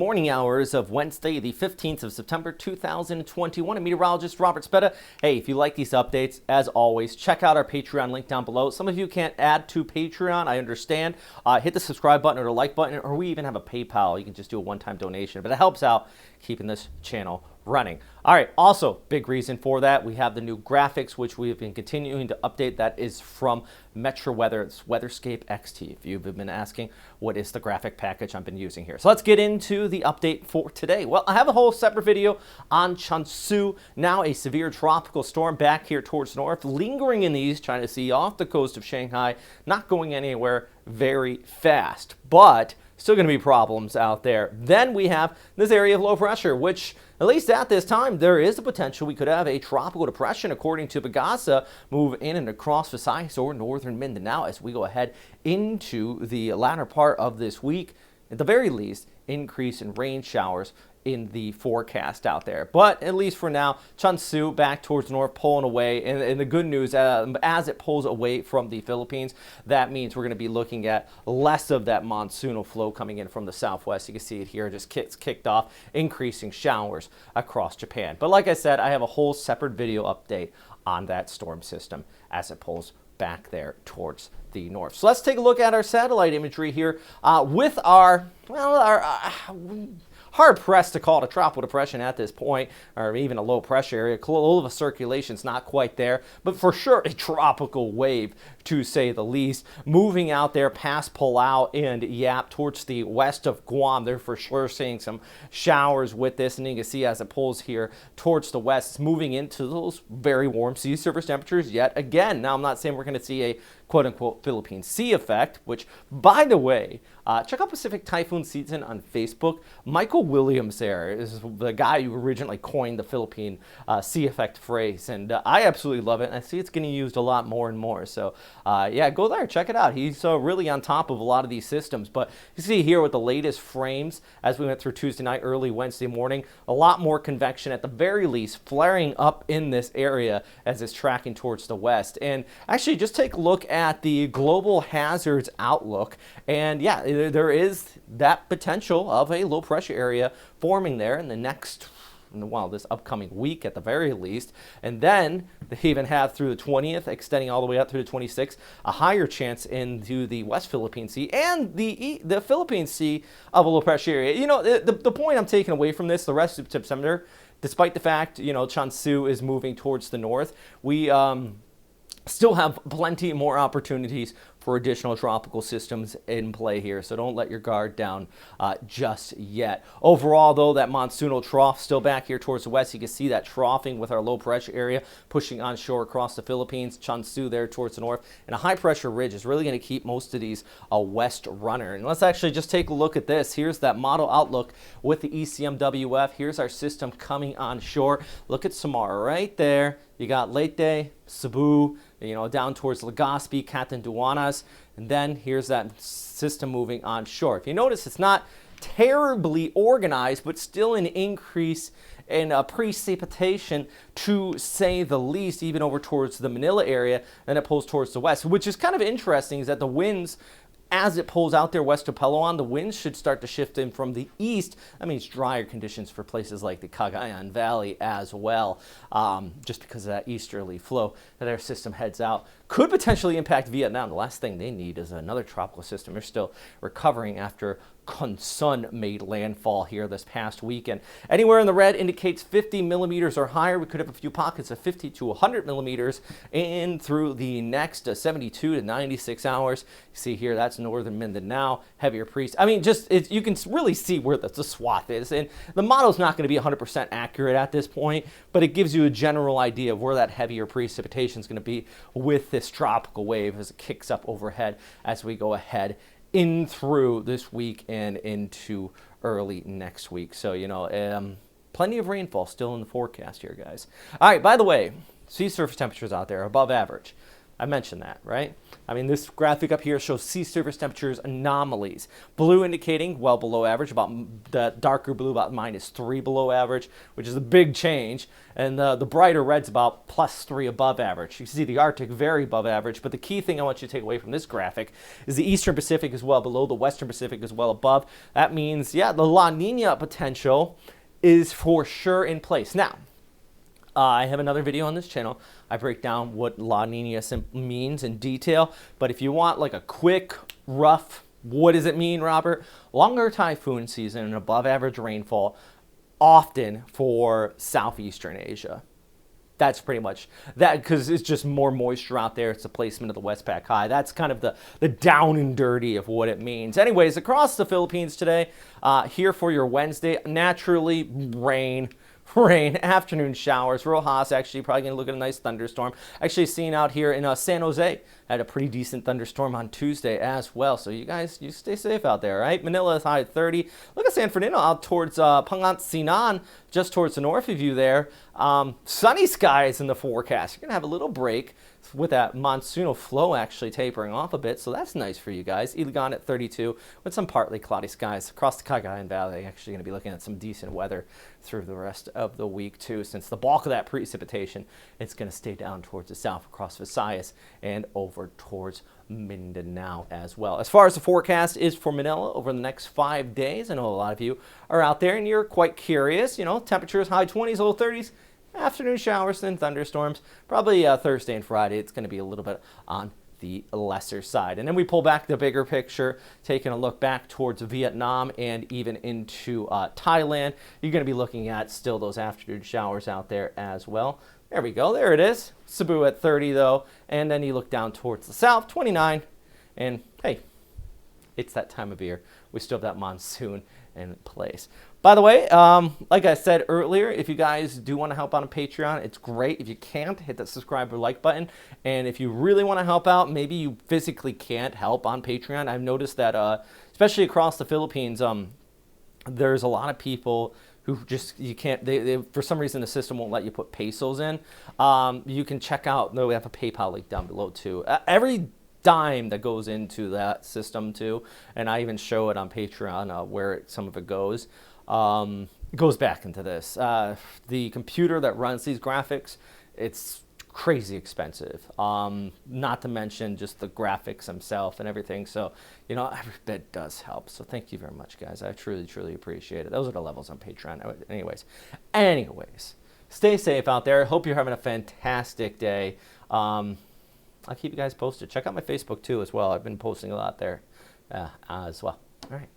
Morning hours of Wednesday, the 15th of September, 2021. I'm meteorologist Robert Speta. Hey, if you like these updates, as always, check out our Patreon link down below. Some of you can't add to Patreon, I understand. Hit the subscribe button or the like button, or we even have a PayPal. You can just do a one-time donation, but it helps out keeping this channel running. All right, also, big reason for that, we have the new graphics, which we have been continuing to update. That is from Metro Weather. It's Weatherscape XT. If you've been asking, what is the graphic package I've been using here? So let's get into the update for today. Well, I have a whole separate video on Chansu, now a severe tropical storm back here towards the north, lingering in the east, trying to see off the coast of Shanghai, not going anywhere very fast, but still going to be problems out there. Then we have this area of low pressure, which, at least at this time, there is a potential we could have a tropical depression, according to Pagasa, move in and across Visayas or northern Mindanao as we go ahead into the latter part of this week. At the very least, increase in rain showers in the forecast out there. But at least for now, Chansu back towards the north, pulling away. And the good news, as it pulls away from the Philippines, that means we're going to be looking at less of that monsoonal flow coming in from the southwest. You can see it here, just kicked off, increasing showers across Japan. But like I said, I have a whole separate video update on that storm system as it pulls back there towards the north. So let's take a look at our satellite imagery here with our hard-pressed to call it a tropical depression at this point, or even a low-pressure area. Low of circulation's not quite there, but for sure a tropical wave, to say the least. Moving out there past Palau and Yap towards the west of Guam. They're for sure seeing some showers with this, and you can see as it pulls here towards the west, it's moving into those very warm sea surface temperatures yet again. Now, I'm not saying we're going to see a quote-unquote Philippine Sea effect, which, by the way, check out Pacific Typhoon Season on Facebook. Michael Williams there is the guy who originally coined the Philippine Sea effect phrase, and I absolutely love it, and I see it's getting used a lot more and more. So, yeah, go there, check it out. He's really on top of a lot of these systems. But you see here with the latest frames, as we went through Tuesday night, early Wednesday morning, a lot more convection at the very least flaring up in this area as it's tracking towards the west. And actually, just take a look at the global hazards outlook, and yeah, there is that potential of a low pressure area forming there in the next, well, this upcoming week at the very least. And then they even have through the 20th, extending all the way up through the 26th, a higher chance into the West Philippine Sea and the Philippine Sea of a low pressure area. You know, the point I'm taking away from this, the rest of September, despite the fact, you know, Chansu is moving towards the north, we still have plenty more opportunities for additional tropical systems in play here, so don't let your guard down just yet. Overall, though, that monsoonal trough still back here towards the west. You can see that troughing with our low pressure area pushing onshore across the Philippines, Chansu there towards the north, and a high pressure ridge is really going to keep most of these a west runner. And let's actually just take a look at this. Here's that model outlook with the ECMWF. Here's our system coming onshore. Look at Samar right there. You got Leyte, Cebu, you know, down towards Legazpi, Catanduanes, and then here's that system moving onshore. If you notice, it's not terribly organized, but still an increase in precipitation, to say the least, even over towards the Manila area, and it pulls towards the west, which is kind of interesting, is that the winds, as it pulls out there west of Palawan, the winds should start to shift in from the east. That means drier conditions for places like the Cagayan Valley as well, just because of that easterly flow that our system heads out. Could potentially impact Vietnam. The last thing they need is another tropical system. They're still recovering after Kunsun made landfall here this past weekend. Anywhere in the red indicates 50 millimeters or higher. We could have a few pockets of 50 to 100 millimeters in through the next 72 to 96 hours. You see here, that's northern Mindanao, heavier I mean, just you can really see where the swath is. And the model's not going to be 100% accurate at this point, but it gives you a general idea of where that heavier precipitation is going to be with this tropical wave as it kicks up overhead as we go ahead in through this week and into early next week. So, you know, plenty of rainfall still in the forecast here, guys. All right, by the way, sea surface temperatures out there above average. I mentioned that, right? I mean, this graphic up here shows sea surface temperatures anomalies. Blue indicating well below average, about the darker blue about -3 below average, which is a big change. And the brighter red's about +3 above average. You can see the Arctic very above average, but the key thing I want you to take away from this graphic is the Eastern Pacific is well below, the Western Pacific is well above. That means, yeah, the La Nina potential is for sure in place. Now, I have another video on this channel. I break down what La Nina means in detail, but if you want like a quick, rough, what does it mean, Robert? Longer typhoon season and above average rainfall, often for southeastern Asia. That's pretty much that, because it's just more moisture out there. It's the placement of the Westpac high. That's kind of the down and dirty of what it means. Anyways, across the Philippines today, here for your Wednesday, naturally rain, afternoon showers. Rojas actually probably going to look at a nice thunderstorm. Actually seen out here in San Jose, had a pretty decent thunderstorm on Tuesday as well. So you guys, you stay safe out there, right? Manila is high at 30. Look at San Fernando out towards Pangasinan, just towards the north of you there. Sunny skies in the forecast. You're going to have a little break with that monsoonal flow actually tapering off a bit, so that's nice for you guys. Iligan at 32 with some partly cloudy skies. Across the Cagayan Valley, actually going to be looking at some decent weather through the rest of the week too, since the bulk of that precipitation, it's going to stay down towards the south across Visayas and over towards Mindanao as well. As far as the forecast is for Manila over the next 5 days, I know a lot of you are out there and you're quite curious. You know, temperatures high 20s, low 30s. Afternoon showers, then thunderstorms. Probably Thursday and Friday, it's going to be a little bit on the lesser side. And then we pull back the bigger picture, taking a look back towards Vietnam and even into Thailand. You're going to be looking at still those afternoon showers out there as well. There we go. There it is. Cebu at 30, though. And then you look down towards the south, 29. And, hey, it's that time of year. We still have that monsoon in place. By the way, like I said earlier, if you guys do want to help out on Patreon, it's great. If you can't, hit that subscribe or like button. And if you really want to help out, maybe you physically can't help on Patreon. I've noticed that, especially across the Philippines, there's a lot of people who just, you can't, they for some reason the system won't let you put pesos in. You can check out, no, we have a PayPal link down below too. Every dime that goes into that system too, and I even show it on Patreon where some of it goes back into this. The computer that runs these graphics, it's crazy expensive, not to mention just the graphics themselves and everything. So, you know, every bit does help. So thank you very much, guys. I truly appreciate it. Those are the levels on Patreon. Anyways, stay safe out there. Hope you're having a fantastic day. I'll keep you guys posted. Check out my Facebook too as well. I've been posting a lot there as well. All right.